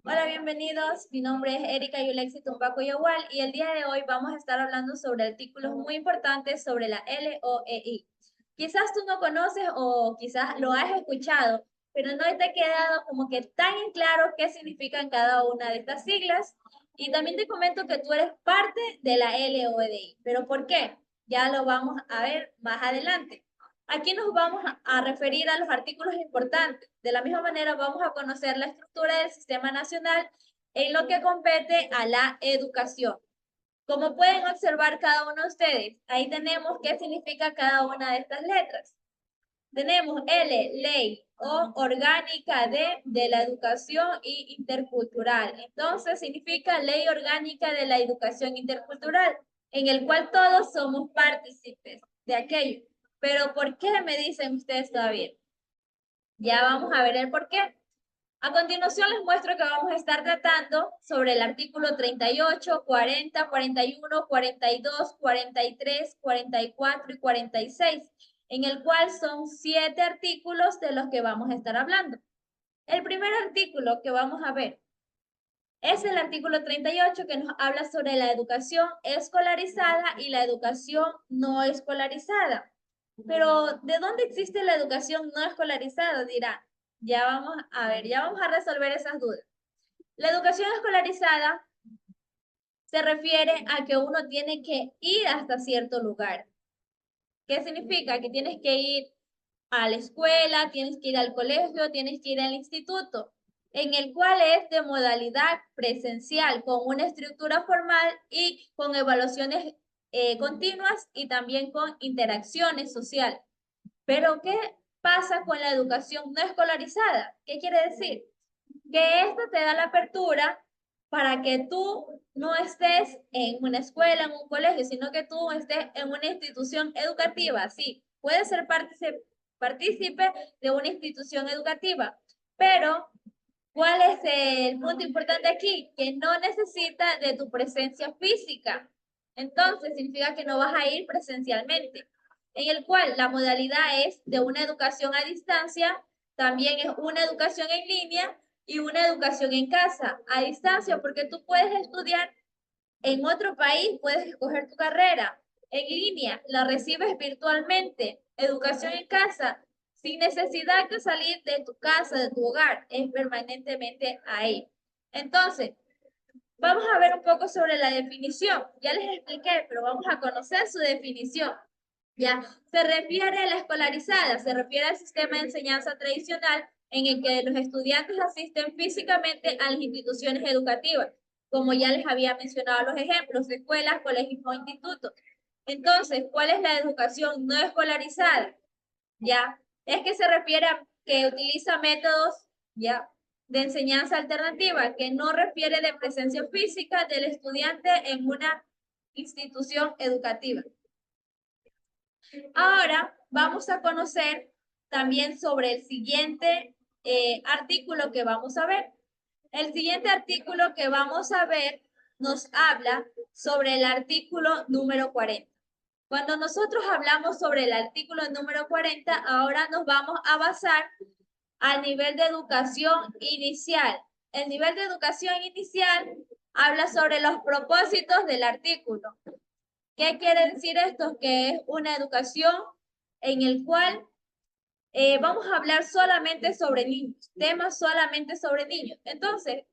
Hola, bienvenidos. Mi nombre es Erika Yulexi Tumbaco Yagual y el día de hoy vamos a estar hablando sobre artículos muy importantes sobre la LOEI. Quizás tú no conoces o quizás lo has escuchado, pero no te ha quedado como que tan en claro qué significan cada una de estas siglas. Y también te comento que tú eres parte de la LOEI. ¿Pero por qué? Ya lo vamos a ver más adelante. Aquí nos vamos a referir a los artículos importantes. De la misma manera, vamos a conocer la estructura del sistema nacional en lo que compete a la educación. Como pueden observar cada uno de ustedes, ahí tenemos qué significa cada una de estas letras. Tenemos L, ley, O, orgánica de la educación y intercultural. Entonces, significa ley orgánica de la educación intercultural, en el cual todos somos partícipes de aquello. Pero ¿por qué me dicen ustedes todavía? Ya vamos a ver el por qué. A continuación les muestro que vamos a estar tratando sobre el artículo 38, 40, 41, 42, 43, 44 y 46, en el cual son 7 artículos de los que vamos a estar hablando. El primer artículo que vamos a ver es el artículo 38 que nos habla sobre la educación escolarizada y la educación no escolarizada. Pero, ¿de dónde existe la educación no escolarizada? Dirán. Ya vamos a ver, ya vamos a resolver esas dudas. La educación escolarizada se refiere a que uno tiene que ir hasta cierto lugar. ¿Qué significa? Que tienes que ir a la escuela, tienes que ir al colegio, tienes que ir al instituto, en el cual es de modalidad presencial, con una estructura formal y con evaluaciones continuas y también con interacciones sociales. Pero, ¿qué pasa con la educación no escolarizada? ¿Qué quiere decir? Que esto te da la apertura para que tú no estés en una escuela, en un colegio, sino que tú estés en una institución educativa. Sí, puedes ser partícipe de una institución educativa, pero ¿cuál es el punto importante aquí? Que no necesita de tu presencia física. Entonces, significa que no vas a ir presencialmente, en el cual la modalidad es de una educación a distancia, también es una educación en línea y una educación en casa, a distancia, porque tú puedes estudiar en otro país, puedes escoger tu carrera. En línea, la recibes virtualmente. Educación en casa, sin necesidad de salir de tu casa, de tu hogar, es permanentemente ahí. Entonces, vamos a ver un poco sobre la definición. Ya les expliqué, pero vamos a conocer su definición. Ya, se refiere a la escolarizada, se refiere al sistema de enseñanza tradicional en el que los estudiantes asisten físicamente a las instituciones educativas, como ya les había mencionado los ejemplos, escuelas, colegios o institutos. Entonces, ¿cuál es la educación no escolarizada? Ya, es que se refiere a que utiliza métodos, ya, de enseñanza alternativa, que no refiere de presencia física del estudiante en una institución educativa. Ahora vamos a conocer también sobre el siguiente artículo que vamos a ver. El siguiente artículo que vamos a ver nos habla sobre el artículo número 40. Cuando nosotros hablamos sobre el artículo número 40, ahora nos vamos a basar al nivel de educación inicial. El nivel de educación inicial habla sobre los propósitos del artículo. ¿Qué quiere decir esto? Que es una educación en el cual vamos a hablar solamente sobre niños, temas solamente sobre niños. Entonces,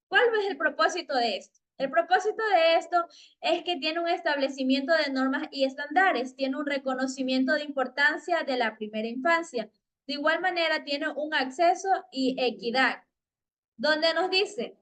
¿cuál es el propósito de esto? El propósito de esto es que tiene un establecimiento de normas y estándares, tiene un reconocimiento de importancia de la primera infancia. De igual manera, tiene un acceso y equidad, donde nos dice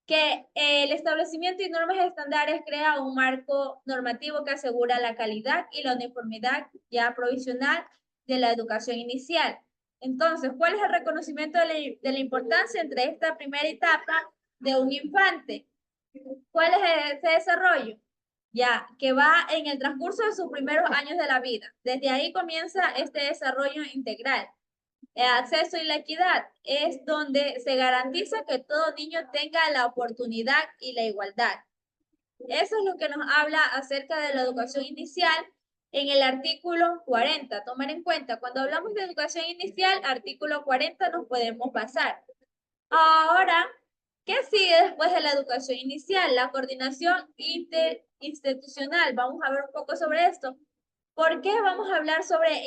que el establecimiento y normas estándares crea un marco normativo que asegura la calidad y la uniformidad ya provisional de la educación inicial. Entonces, ¿cuál es el reconocimiento de la importancia entre esta primera etapa de un infante? ¿Cuál es ese desarrollo? Ya, que va en el transcurso de sus primeros años de la vida. Desde ahí comienza este desarrollo integral. El acceso y la equidad es donde se garantiza que todo niño tenga la oportunidad y la igualdad. Eso es lo que nos habla acerca de la educación inicial en el artículo 40. Tomar en cuenta, cuando hablamos de educación inicial, artículo 40 nos podemos basar. Ahora, ¿qué sigue después de la educación inicial? La coordinación interinstitucional. Vamos a ver un poco sobre esto. ¿Por qué vamos a hablar sobre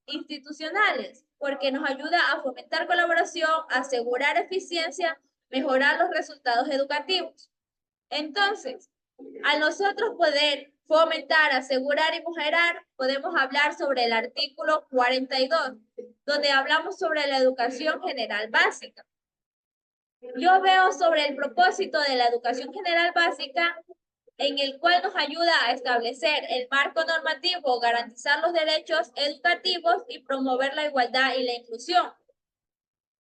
institucionales? Porque nos ayuda a fomentar colaboración, asegurar eficiencia, mejorar los resultados educativos. Entonces, al nosotros poder fomentar, asegurar y mejorar, podemos hablar sobre el artículo 42, donde hablamos sobre la educación general básica. Yo veo sobre el propósito de la educación general básica, en el cual nos ayuda a establecer el marco normativo, garantizar los derechos educativos y promover la igualdad y la inclusión.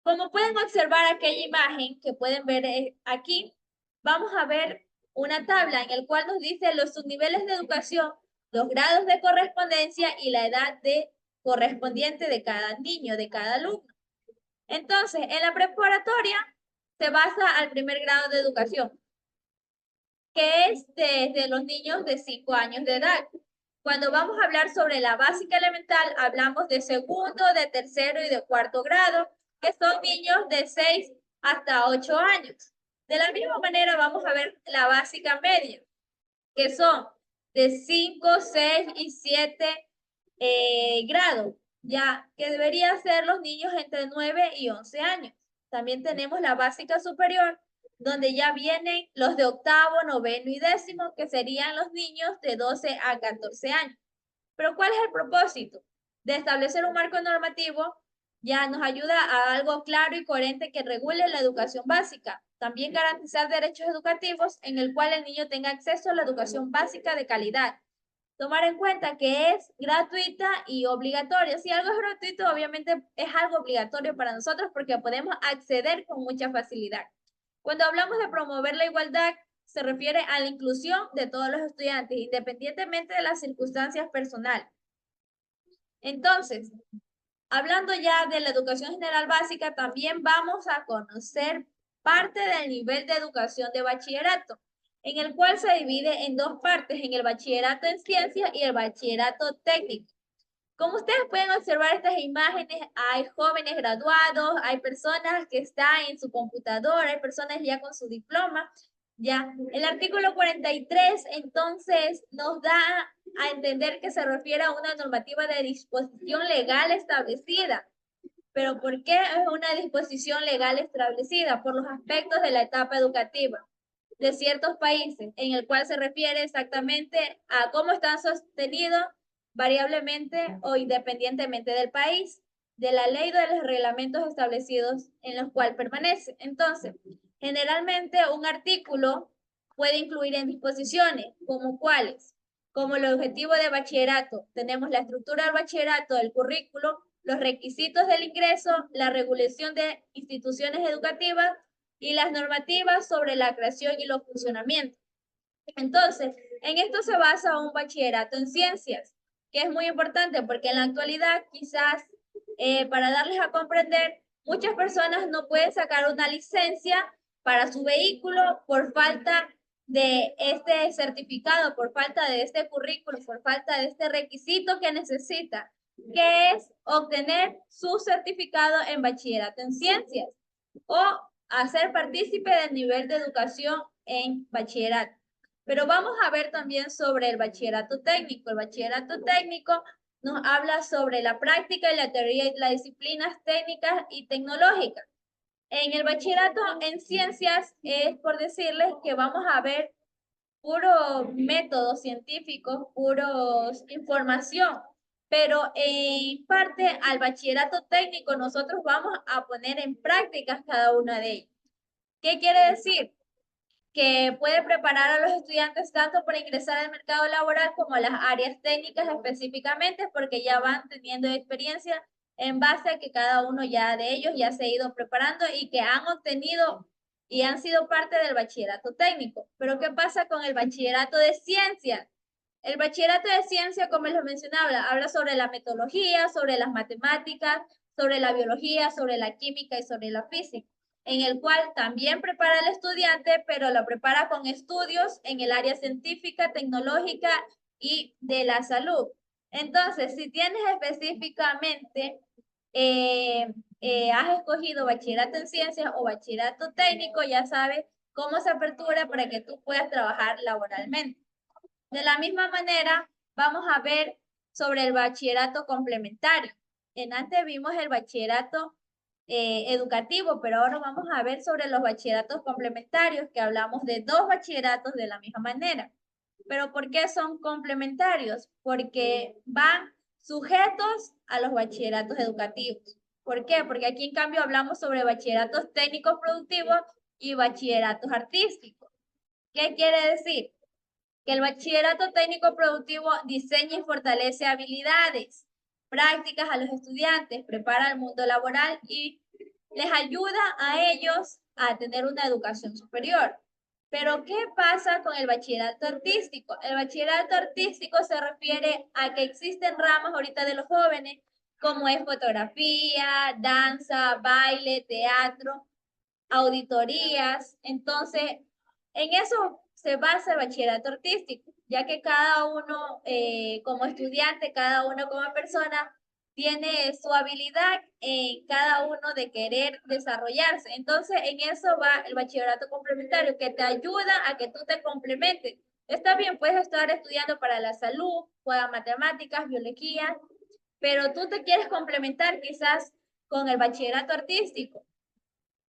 Como pueden observar aquella imagen que pueden ver aquí, vamos a ver una tabla en el cual nos dice los subniveles de educación, los grados de correspondencia y la edad correspondiente de cada niño, de cada alumno. Entonces, en la preparatoria se basa al primer grado de educación, que es desde los niños de 5 años de edad. Cuando vamos a hablar sobre la básica elemental, hablamos de segundo, de tercero y de cuarto grado, que son niños de 6 hasta 8 años. De la misma manera vamos a ver la básica media, que son de 5, 6 y 7 grados, ya que deberían ser los niños entre 9 y 11 años. También tenemos la básica superior, donde ya vienen los de octavo, noveno y décimo, que serían los niños de 12 a 14 años. Pero ¿cuál es el propósito? De establecer un marco normativo ya nos ayuda a algo claro y coherente que regule la educación básica. También garantizar derechos educativos en el cual el niño tenga acceso a la educación básica de calidad. Tomar en cuenta que es gratuita y obligatoria. Si algo es gratuito, obviamente es algo obligatorio para nosotros porque podemos acceder con mucha facilidad. Cuando hablamos de promover la igualdad, se refiere a la inclusión de todos los estudiantes, independientemente de las circunstancias personales. Entonces, hablando ya de la educación general básica, también vamos a conocer parte del nivel de educación de bachillerato, en el cual se divide en dos partes, en el bachillerato en ciencias y el bachillerato técnico. Como ustedes pueden observar estas imágenes, hay jóvenes graduados, hay personas que están en su computadora, hay personas ya con su diploma. Ya, el artículo 43 entonces nos da a entender que se refiere a una normativa de disposición legal establecida. Pero ¿por qué es una disposición legal establecida? Por los aspectos de la etapa educativa de ciertos países, en el cual se refiere exactamente a cómo están sostenidos variablemente o independientemente del país, de la ley o de los reglamentos establecidos en los cuales permanece. Entonces, generalmente un artículo puede incluir en disposiciones como cuáles, como el objetivo de bachillerato, tenemos la estructura del bachillerato, el currículo, los requisitos del ingreso, la regulación de instituciones educativas y las normativas sobre la creación y los funcionamientos. Entonces, en esto se basa un bachillerato en ciencias, que es muy importante porque en la actualidad quizás para darles a comprender, muchas personas no pueden sacar una licencia para su vehículo por falta de este certificado, por falta de este currículo, por falta de este requisito que necesita, que es obtener su certificado en bachillerato en ciencias o hacer partícipe del nivel de educación en bachillerato. Pero vamos a ver también sobre el bachillerato técnico. El bachillerato técnico nos habla sobre la práctica y la teoría y las disciplinas técnicas y tecnológicas. En el bachillerato en ciencias es por decirles que vamos a ver puros métodos científicos, puros información, pero en parte al bachillerato técnico nosotros vamos a poner en prácticas cada una de ellas. ¿Qué quiere decir? Que puede preparar a los estudiantes tanto para ingresar al mercado laboral como a las áreas técnicas específicamente, porque ya van teniendo experiencia en base a que cada uno ya de ellos ya se ha ido preparando y que han obtenido y han sido parte del bachillerato técnico. Pero ¿qué pasa con el bachillerato de ciencias? El bachillerato de ciencia, como les mencionaba, habla sobre la metodología, sobre las matemáticas, sobre la biología, sobre la química y sobre la física, en el cual también prepara al estudiante, pero lo prepara con estudios en el área científica, tecnológica y de la salud. Entonces, si tienes específicamente has escogido bachillerato en ciencias o bachillerato técnico, ya sabes cómo se apertura para que tú puedas trabajar laboralmente. De la misma manera, vamos a ver sobre el bachillerato complementario. En antes vimos el bachillerato educativo, pero ahora vamos a ver sobre los bachilleratos complementarios, que hablamos de dos bachilleratos de la misma manera. ¿Pero por qué son complementarios? Porque van sujetos a los bachilleratos educativos. ¿Por qué? Porque aquí en cambio hablamos sobre bachilleratos técnicos productivos y bachilleratos artísticos. ¿Qué quiere decir? Que el bachillerato técnico productivo diseña y fortalece habilidades prácticas a los estudiantes, prepara al mundo laboral y les ayuda a ellos a tener una educación superior. Pero, ¿qué pasa con el bachillerato artístico? El bachillerato artístico se refiere a que existen ramas ahorita de los jóvenes, como es fotografía, danza, baile, teatro, auditorías. Entonces, en eso se basa el bachillerato artístico, ya que cada uno como estudiante, cada uno como persona, tiene su habilidad en cada uno de querer desarrollarse. Entonces, en eso va el bachillerato complementario, que te ayuda a que tú te complementes. Está bien, puedes estar estudiando para la salud, para matemáticas, biología, pero tú te quieres complementar quizás con el bachillerato artístico.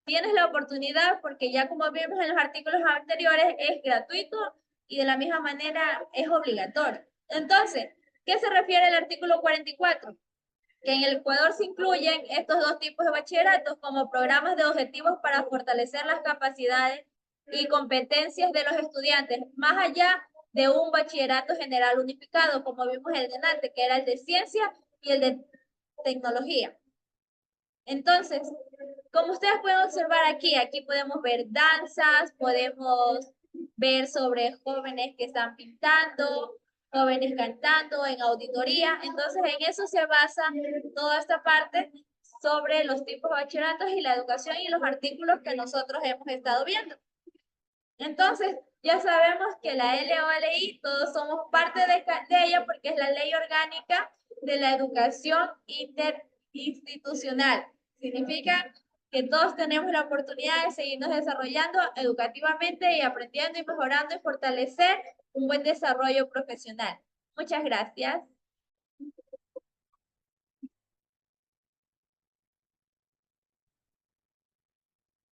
Tienes la oportunidad porque ya como vimos en los artículos anteriores es gratuito y de la misma manera es obligatorio. Entonces, ¿qué se refiere al artículo 44? Que en el Ecuador se incluyen estos dos tipos de bachilleratos como programas de objetivos para fortalecer las capacidades y competencias de los estudiantes, más allá de un bachillerato general unificado, como vimos el de antes, que era el de ciencia y el de tecnología. Entonces, como ustedes pueden observar aquí podemos ver danzas, podemos ver sobre jóvenes que están pintando, jóvenes cantando en auditoría. Entonces, en eso se basa toda esta parte sobre los tipos de bachilleratos y la educación y los artículos que nosotros hemos estado viendo. Entonces, ya sabemos que la LOLI, todos somos parte de ella porque es la ley orgánica de la educación interinstitucional. Significa que todos tenemos la oportunidad de seguirnos desarrollando educativamente y aprendiendo y mejorando y fortalecer un buen desarrollo profesional. Muchas gracias.